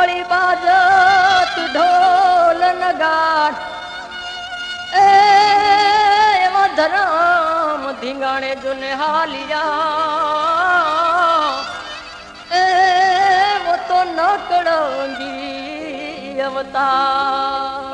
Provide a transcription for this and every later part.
તાળી બાજત ઢોલ નગાટ એવા ધરમ ધીંગાણે જોને હાલિયા वो तो न कड़ंगी अवतार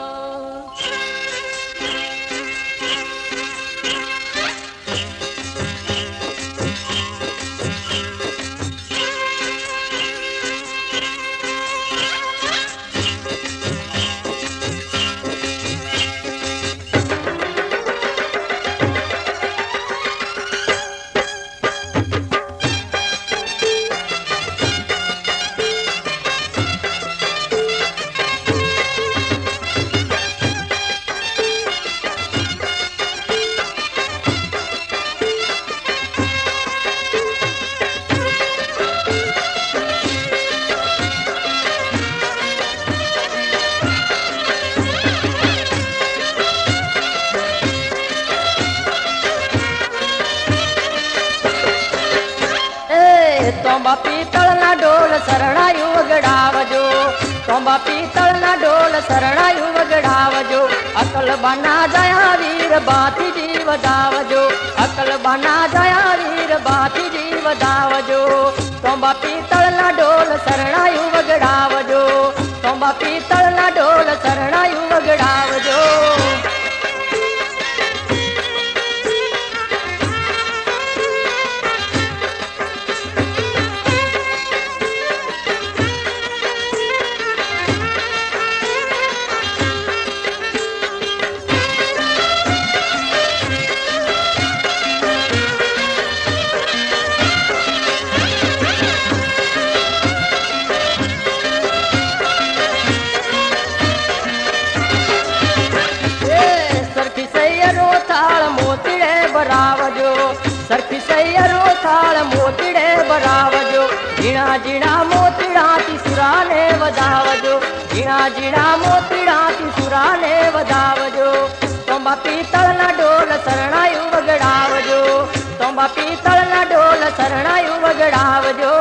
तोंबा पीतळना ढोल सरणायु वगडावजो तोंबा पीतळना ढोल सरणायु वगडावजो अकल बाना जया वीर बाती जीव दावजो अकल बाना जया वीर बाती जीव दावजो तोंबा पीतळना ढोल सरणायु वगडावजो तोंबा पीतळना ढोल सरणायु वगडावजो सरखी सैयरो थाल मोतीड़े बरावजो जीणा जीणा मोतीड़ा तिसुरा ने वधावजो जीणा जीणा मोतीड़ा तिसुरा ने वधावजो तोंबा पीतळना ढोल सरणायु वगडावजो तोंबा पीतळना ढोल सरणायु वगडावजो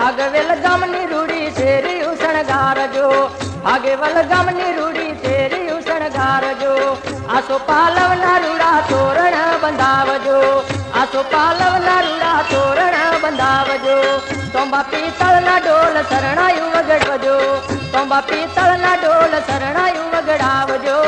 भागवेल गमनी रूड़ी तेरी उसणगार जो भागेवल गमनी रूड़ी तेरी उसणगार जो आसो पालव ना रूड़ा तोरण बंधावजो आसो पालव ना रूड़ा तोरण बंधावजो तोंबा पीतळना ढोल सरणायु वगडवजो तोंबा पीतळना ढोल सरणायु वगडावजो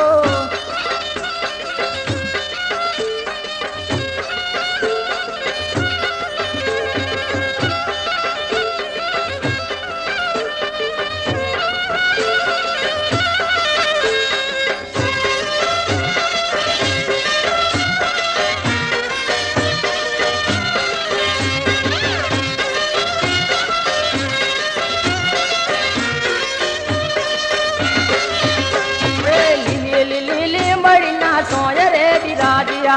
सोयरे विराजिया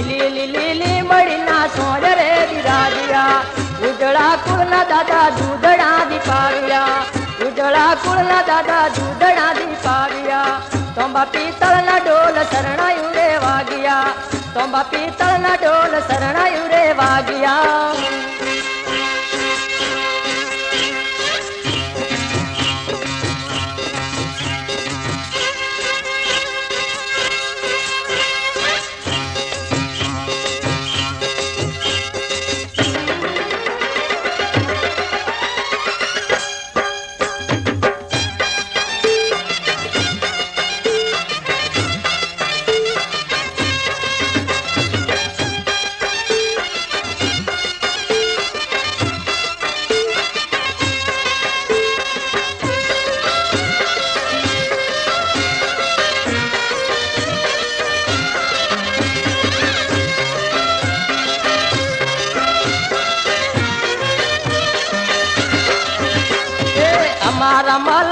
लिली लिली मड़ीना सोयरे विराजिया उजड़ा कुलना दादा दूधड़ा दीपाविया उजड़ा कुलना दादा दूधड़ा दीपाविया तोंबा पीतळना ढोल सरणायु रे वागिया तोंबा पीतळना ढोल सरणायु रे वागिया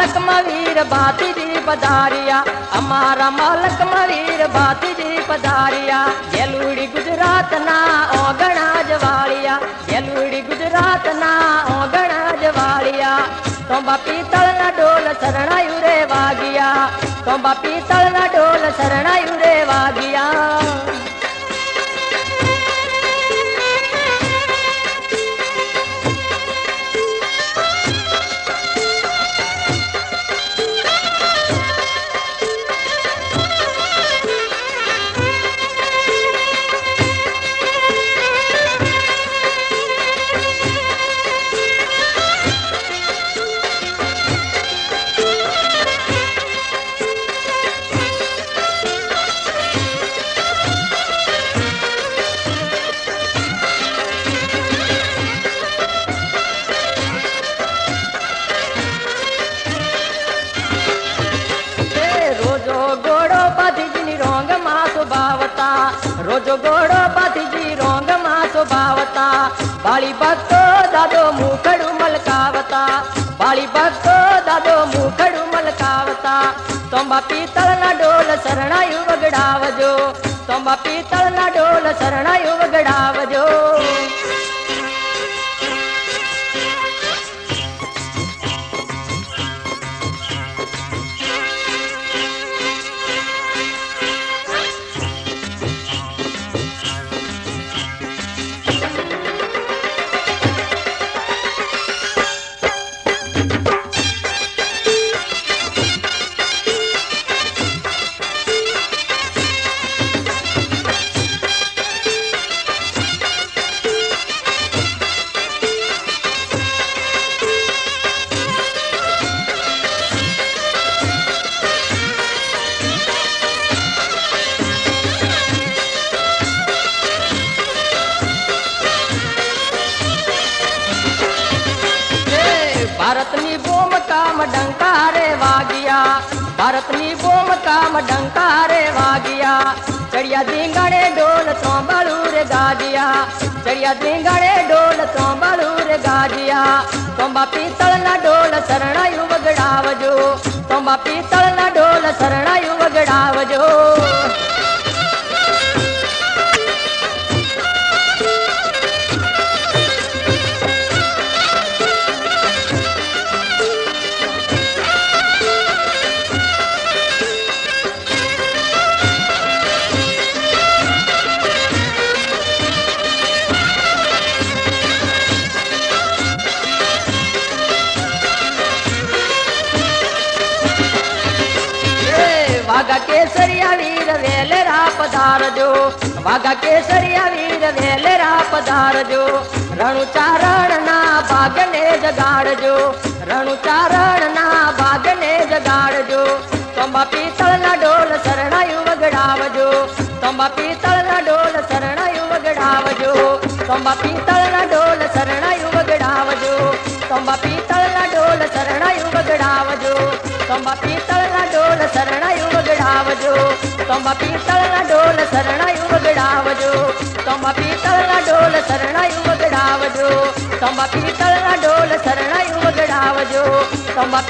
માલકમાં વીર ભાતીજી પધાર્યા, અમારા માલકમાં વીર ભાતીજી પધાર્યા. જેલુડી ગુજરાતના ઓગણા જવાળિયા, જેલુડી ગુજરાતના ઓગણા જવાળિયા. તોંબા પિત્તળના ઢોલ શરણાયુ રે વાગ્યા, તોંબા પિત્તળના ઢોલ શરણાયુ રે વાગ્યા. રોજો ગોળો પાથીજી રોંગમાં શોભાવતા, બાળી ભક્તો દાદો મુખડું મલકાવતા, બાળી ભક્તો દાદો મુખડું મલકાવતા. તોંબા પિત્તળના ઢોલ શરણાયુ વગડાવજો, તોંબા પિત્તળના ઢોલ શરણાયુ વગડાવજો. ભારતની બોમ કામ ડંકારે વાગ્યા, ભારતની બોમ કામ ડંકારે વાગ્યા. ચડિયા ધીંગાણે ઢોલ ત્રોંબાળું રે ગાજ્યા, ચડિયા ધીંગાણે ઢોલ ત્રોંબાળું રે ગાજ્યા. તોંબા પિત્તળના ઢોલ શરણાયુ વગડાવજો, તોંબા પિત્તળના ઢોલ શરણાયુ વગડાવજો. વાઘા કેસરિયા વીર વેલેરા પધારજો, વાઘા કેસરિયા વીર વેલેરા પધારજો. રણુચારણના ભાગને જગાડજો, રણુચારણના ભાગને જગાડજો. તોંબા પિત્તળના ઢોલ શરણાયુ વગડાવજો, તોંબા પિત્તળના ઢોલ શરણાયુ વગડાવજો, તોંબા પિત્તળના ઢોલ શરણાયુ વગડાવજો, તોંબા પિત્તળના ઢોલ શરણાયુ વગડાવજો, તોંબા પિત્તળના ઢોલ શરણાયુ વગડાવજો, તોંબા પિત્તળના ઢોલ શરણાયુ વગડાવજો, તોંબા પિત્તળના ઢોલ શરણાયુ વગડાવજો, તોંબા પિત્તળના ઢોલ શરણાયુ વગડાવજો, તોંબા